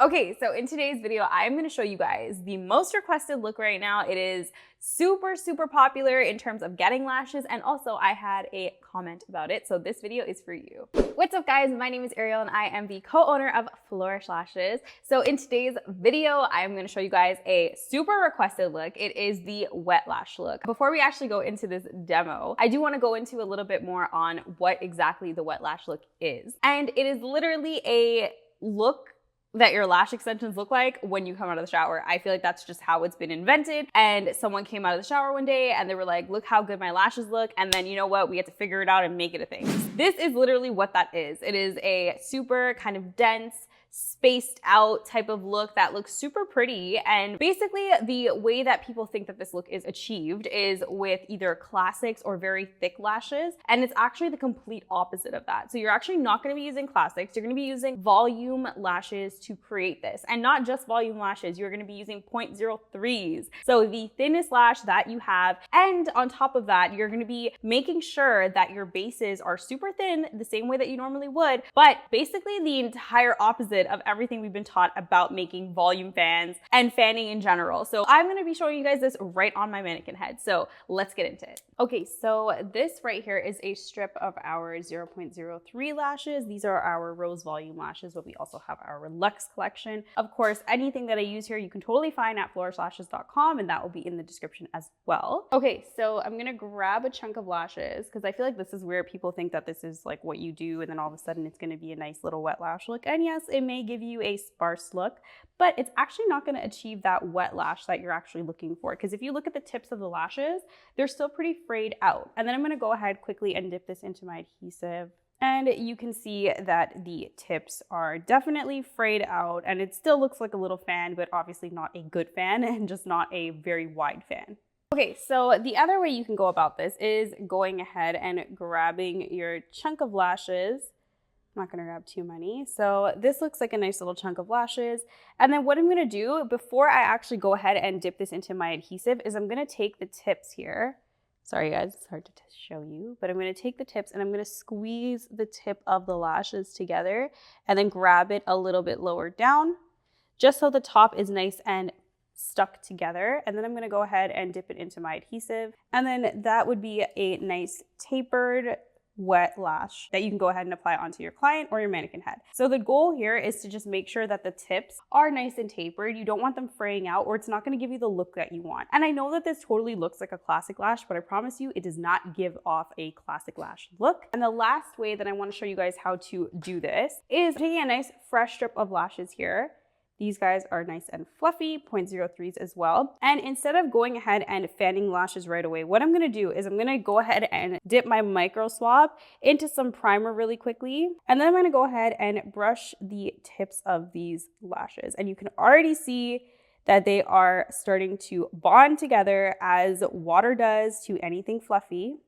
Okay, so in today's video, I'm going to show you guys the most requested look right now. It is super popular in terms of getting lashes, and also I had a comment about it, so this video is for you. What's up guys, my name is Ariel and I am the co-owner of Flowrish Lashes. So in today's video, I'm going to show you guys a super requested look. It is the wet lash look. Before we actually go into this demo, I do want to go into a little bit more on what exactly the wet lash look is. And it is literally a look that your lash extensions look like when you come out of the shower. I feel like that's just how it's been invented. And someone came out of the shower one day and they were like, look how good my lashes look. And then you know what? We had to figure it out and make it a thing. This is literally what that is. It is a super kind of dense, spaced out type of look that looks super pretty. And basically the way that people think that this look is achieved is with either classics or very thick lashes. And it's actually the complete opposite of that. So you're actually not going to be using classics. You're going to be using volume lashes to create this. And not just volume lashes, you're going to be using 0.03s. So the thinnest lash that you have. And on top of that, you're going to be making sure that your bases are super thin the same way that you normally would, but basically the entire opposite of everything we've been taught about making volume fans and fanning in general. So I'm going to be showing you guys this right on my mannequin head. So let's get into it. Okay, so this right here is a strip of our 0.03 lashes. These are our rose volume lashes, but we also have our Luxe collection. Of course, anything that I use here, you can totally find at flowrishlashes.com, and that will be in the description as well. Okay, so I'm going to grab a chunk of lashes because I feel like this is where people think that this is like what you do, and then all of a sudden it's going to be a nice little wet lash look. And yes, it may give you a sparse look, but it's actually not going to achieve that wet lash that you're actually looking for. Because if you look at the tips of the lashes, they're still pretty frayed out. And then I'm going to go ahead quickly and dip this into my adhesive. And you can see that the tips are definitely frayed out, and it still looks like a little fan, but obviously not a good fan and just not a very wide fan. Okay, so the other way you can go about this is going ahead and grabbing your chunk of lashes. I'm not gonna grab too many. So this looks like a nice little chunk of lashes. And then what I'm gonna do before I actually go ahead and dip this into my adhesive is I'm gonna take the tips here. Sorry guys, it's hard to show you, but I'm gonna take the tips and I'm gonna squeeze the tip of the lashes together and then grab it a little bit lower down, just so the top is nice and stuck together. And then I'm gonna go ahead and dip it into my adhesive. And then that would be a nice tapered wet lash that you can go ahead and apply onto your client or your mannequin head. So the goal here is to just make sure that the tips are nice and tapered. You don't want them fraying out, or it's not going to give you the look that you want. And I know that this totally looks like a classic lash, but I promise you it does not give off a classic lash look. And the last way that I want to show you guys how to do this is taking a nice fresh strip of lashes here. These guys are nice and fluffy, 0.03s as well. And instead of going ahead and fanning lashes right away, what I'm gonna do is I'm gonna go ahead and dip my micro swab into some primer really quickly. And then I'm gonna go ahead and brush the tips of these lashes. And you can already see that they are starting to bond together as water does to anything fluffy.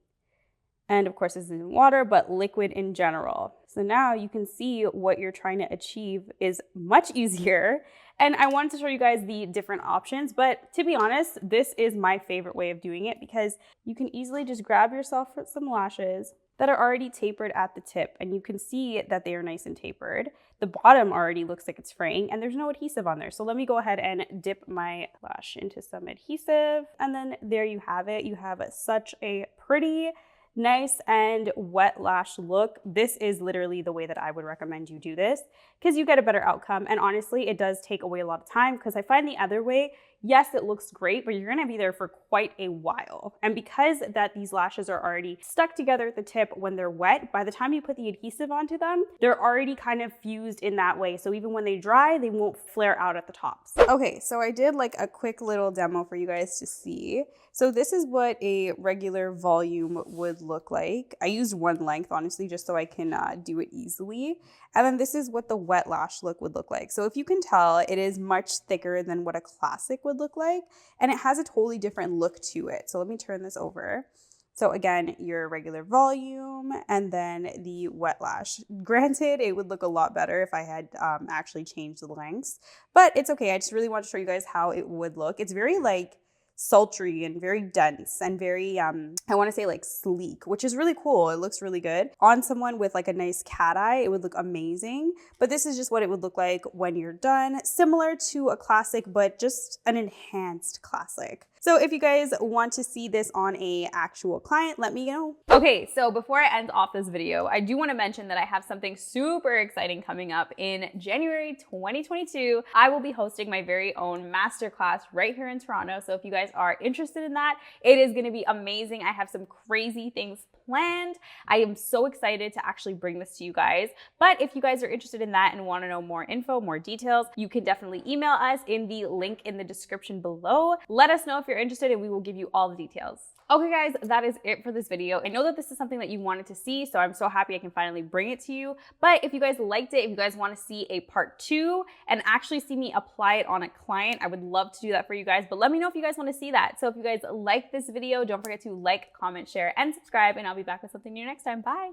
And of course, this isn't water, but liquid in general. So now you can see what you're trying to achieve is much easier. And I wanted to show you guys the different options, but to be honest, this is my favorite way of doing it because you can easily just grab yourself some lashes that are already tapered at the tip, and you can see that they are nice and tapered. The bottom already looks like it's fraying and there's no adhesive on there. So let me go ahead and dip my lash into some adhesive. And then there you have it. You have such a pretty, nice and wet lash look. This is literally the way that I would recommend you do this because you get a better outcome. And honestly, it does take away a lot of time because I find the other way, yes, it looks great, but you're gonna be there for quite a while. And because that these lashes are already stuck together at the tip when they're wet, by the time you put the adhesive onto them, they're already kind of fused in that way. So even when they dry, they won't flare out at the tops. Okay, so I did like a quick little demo for you guys to see. So this is what a regular volume would look like. I used one length, honestly, just so I can do it easily. And then this is what the wet lash look would look like. So if you can tell, it is much thicker than what a classic would look like, and it has a totally different look to it. So let me turn this over. So again, your regular volume and then the wet lash. Granted, it would look a lot better if I had actually changed the lengths, but it's okay. I just really want to show you guys how it would look. It's very like sultry and very dense and very, I want to say like sleek, which is really cool. It looks really good. On someone with like a nice cat eye, it would look amazing. But this is just what it would look like when you're done. Similar to a classic, but just an enhanced classic. So if you guys want to see this on a actual client, let me know. Okay, so before I end off this video, I do want to mention that I have something super exciting coming up in January 2022. I will be hosting my very own masterclass right here in Toronto. So if you guys are interested in that, it is going to be amazing. I have some crazy things planned. I am so excited to actually bring this to you guys. But if you guys are interested in that and want to know more info, more details, you can definitely email us in the link in the description below. Let us know if you're interested and we will give you all the details. Okay guys, that is it for this video. I know that this is something that you wanted to see, so I'm so happy I can finally bring it to you. But if you guys liked it, if you guys want to see a part 2 and actually see me apply it on a client, I would love to do that for you guys. But let me know if you guys want to see that. So if you guys like this video, don't forget to like, comment, share, and subscribe, and I'll be back with something new next time. Bye!